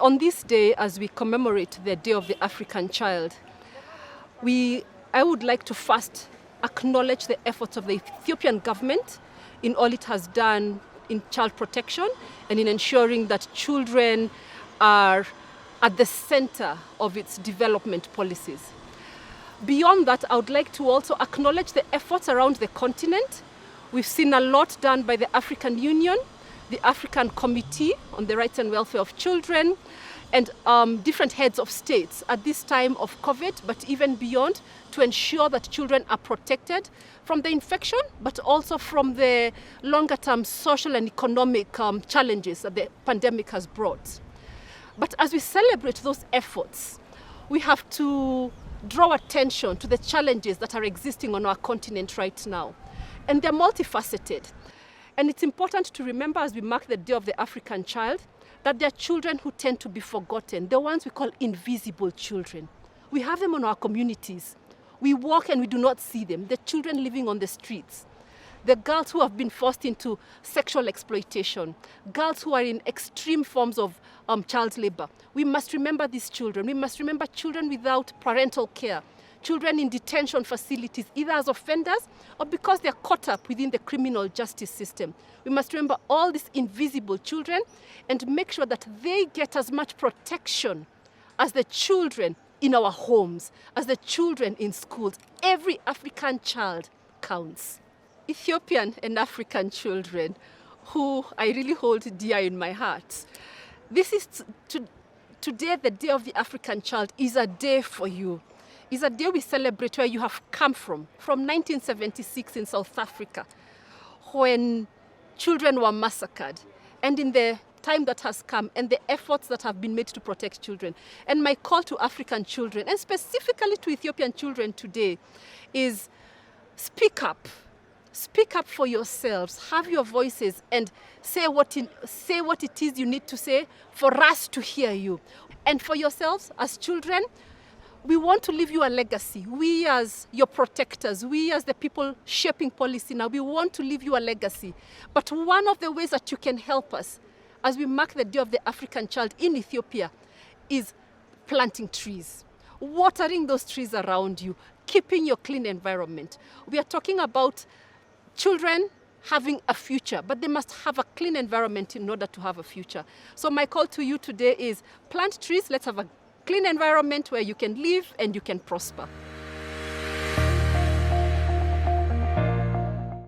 On this day, as we commemorate the Day of the African Child, I would like to first acknowledge the efforts of the Ethiopian government in all it has done in child protection and in ensuring that children are at the center of its development policies. Beyond that, I would like to also acknowledge the efforts around the continent. We've seen a lot done by the African Union, the African Committee on the Rights and Welfare of Children, and different heads of states at this time of COVID, but even beyond, to ensure that children are protected from the infection, but also from the longer-term social and economic challenges that the pandemic has brought. But as we celebrate those efforts, we have to draw attention to the challenges that are existing on our continent right now. And they're multifaceted. And it's important to remember as we mark the Day of the African Child that there are children who tend to be forgotten, the ones we call invisible children. We have them in our communities. We walk and we do not see them, the children living on the streets. The girls who have been forced into sexual exploitation, girls who are in extreme forms of child labor. We must remember these children. We must remember children without parental care, children in detention facilities, either as offenders or because they're caught up within the criminal justice system. We must remember all these invisible children and make sure that they get as much protection as the children in our homes, as the children in schools. Every African child counts. Ethiopian and African children, who I really hold dear in my heart. This is today, the Day of the African Child is a day for you. It's a day we celebrate where you have come from 1976 in South Africa, when children were massacred, and in the time that has come and the efforts that have been made to protect children. And my call to African children, and specifically to Ethiopian children today, is speak up. Speak up for yourselves, have your voices, and say what it is you need to say for us to hear you. And for yourselves as children, we want to leave you a legacy. We as your protectors, we as the people shaping policy now, we want to leave you a legacy. But one of the ways that you can help us as we mark the Day of the African Child in Ethiopia is planting trees, watering those trees around you, keeping your clean environment. We are talking about children having a future, but they must have a clean environment in order to have a future. So my call to you today is plant trees. Let's have a clean environment where you can live and you can prosper.